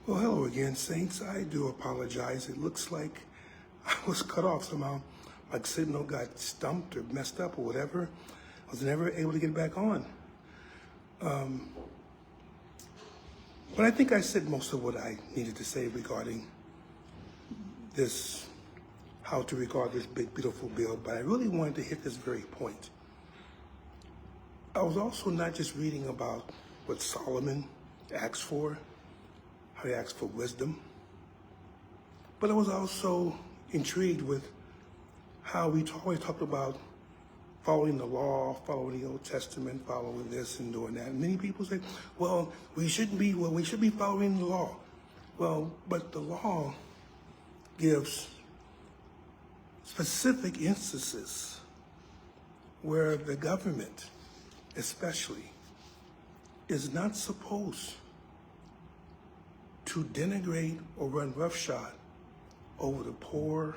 Well, hello again, Saints. I do apologize. It looks like I was cut off somehow. Like signal got stumped or messed up or whatever. I was never able to get back on. But I think I said most of what I needed to say regarding this, how to regard this big, beautiful bill. But I really wanted to hit this very point. I was also not just reading about what Solomon asked for, how he asked for wisdom, but I was also intrigued with how we always talked about following the law, following the Old Testament, following this and doing that. And many people say, well, we should be following the law. Well, but the law gives specific instances where the government, especially, is not supposed to denigrate or run roughshod over the poor,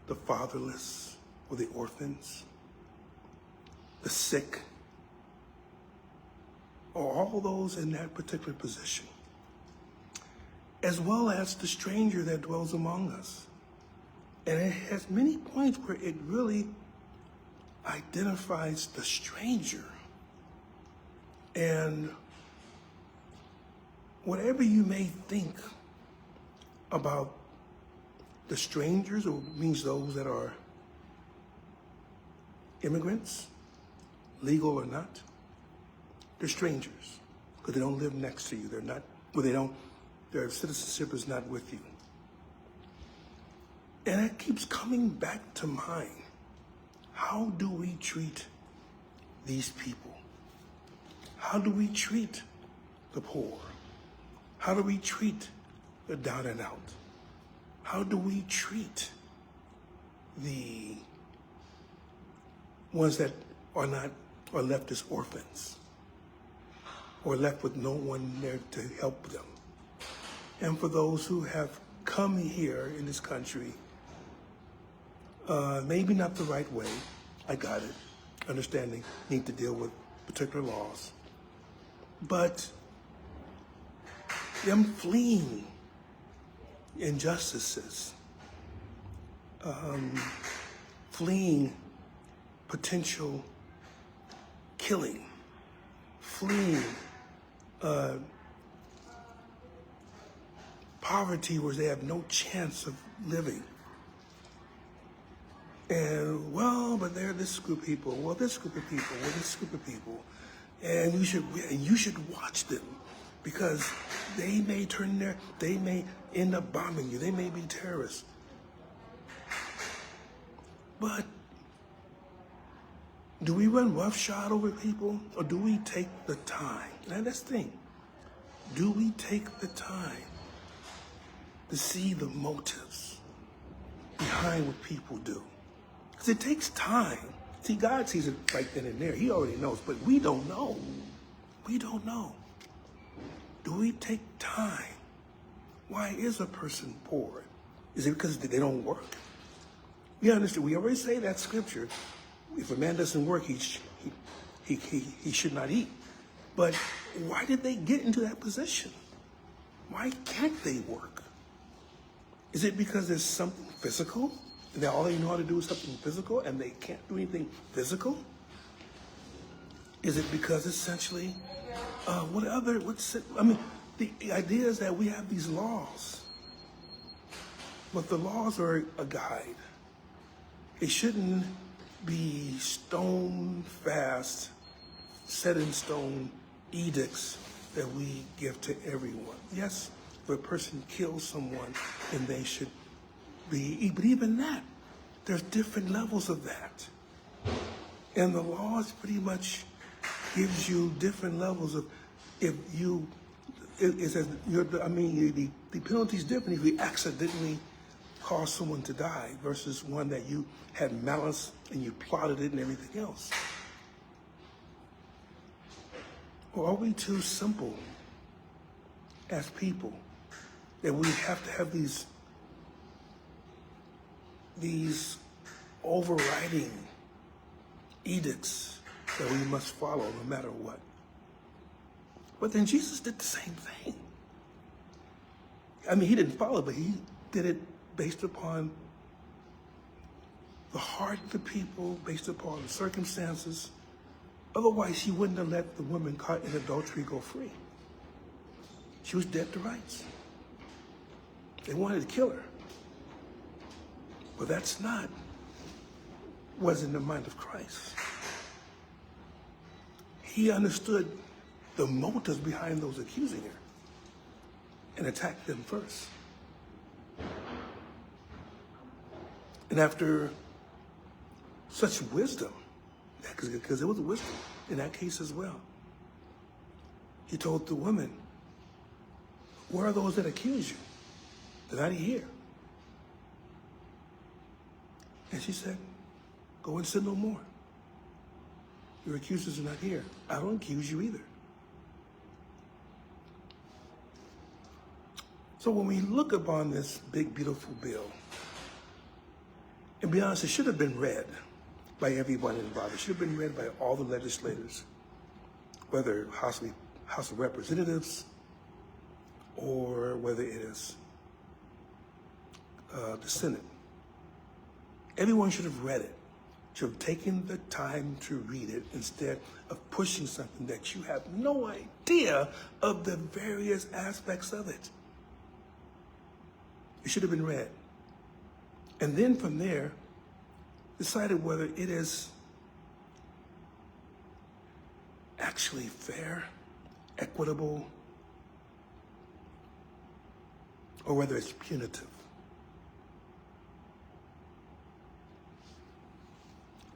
the fatherless, or the orphans, the sick, or all those in that particular position, as well as the stranger that dwells among us. And it has many points where it really identifies the stranger. And whatever you may think about the strangers, or means those that are immigrants, legal or not, they're strangers because they don't live next to you. They're not, well, their citizenship is not with you. And it keeps coming back to mind. How do we treat these people? How do we treat the poor? How do we treat the down and out? How do we treat the ones that are left as orphans or left with no one there to help them? And for those who have come here in this country, maybe not the right way, I got it, understanding, need to deal with particular laws, but them fleeing injustices, fleeing potential killing, fleeing poverty where they have no chance of living. And, well, but they're this group of people, well, this group of people, well, this group of people. And you should watch them because they may end up bombing you. They may be terrorists. But do we run roughshod over people, or do we take the time? Now that's the thing. Do we take the time to see the motives behind what people do? Because it takes time. See, God sees it right then and there. He already knows, but we don't know. We don't know. Do we take time? Why is a person poor? Is it because they don't work? We understand. We already say that scripture. If a man doesn't work, he should not eat. But why did they get into that position? Why can't they work? Is it because there's something physical? And that all they know how to do is something physical and they can't do anything physical? Is it because essentially, the idea is that we have these laws, but the laws are a guide. It shouldn't be stone fast, set in stone edicts that we give to everyone. Yes, if a person kills someone, then they should be, but even that, there's different levels of that. And the laws pretty much gives you different levels of, the penalty is different if you accidentally cause someone to die versus one that you had malice and you plotted it and everything else. Or are we too simple as people that we have to have these overriding edicts that we must follow no matter what? But then Jesus did the same thing. I mean, he didn't follow, but he did it based upon the heart of the people, based upon the circumstances. Otherwise, he wouldn't have let the woman caught in adultery go free. She was dead to rights. They wanted to kill her. But that's not what's in the mind of Christ. He understood the motives behind those accusing her and attacked them first. And after such wisdom, because there was wisdom in that case as well, he told the woman, where are those that accuse you? They're not here. And she said, go and sin no more. Your accusers are not here. I don't accuse you either. So when we look upon this big, beautiful bill, and be honest, it should have been read by everyone involved. It should have been read by all the legislators, whether House of Representatives or whether it is the Senate. Everyone should have read it, should have taken the time to read it instead of pushing something that you have no idea of the various aspects of it. It should have been read. And then from there, decided whether it is actually fair, equitable, or whether it's punitive.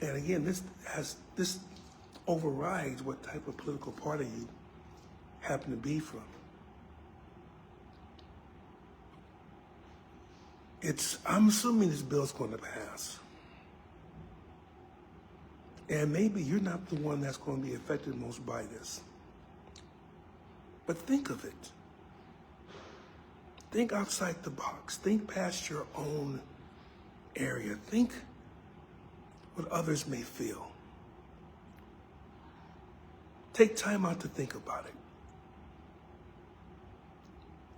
And again, this overrides what type of political party you happen to be from. I'm assuming this bill's going to pass. And maybe you're not the one that's going to be affected most by this. But think of it. Think outside the box. Think past your own area. Think what others may feel. Take time out to think about it.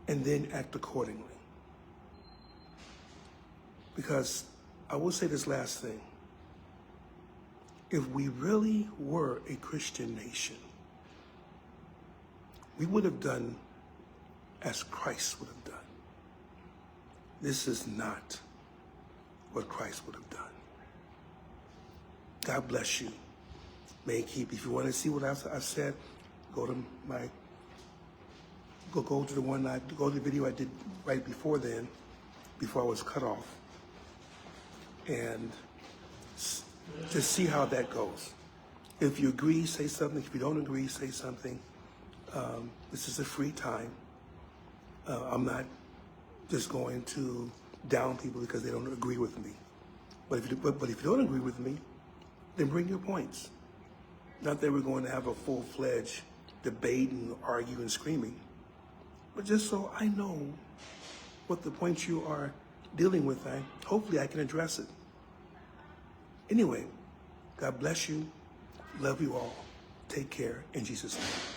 And then act accordingly. Because I will say this last thing. If we really were a Christian nation, we would have done as Christ would have done. This is not what Christ would have done. God bless you. May He keep you. If you want to see what I've said, go to the video I did right before then, before I was cut off, and just see how that goes. If you agree, say something. If you don't agree, say something. This is a free time. I'm not just going to down people because they don't agree with me. But if you don't agree with me, then bring your points. Not that we're going to have a full-fledged debate and argue and screaming, but just so I know what the points you are dealing with, hopefully I can address it. Anyway, God bless you. Love you all. Take care in Jesus' name.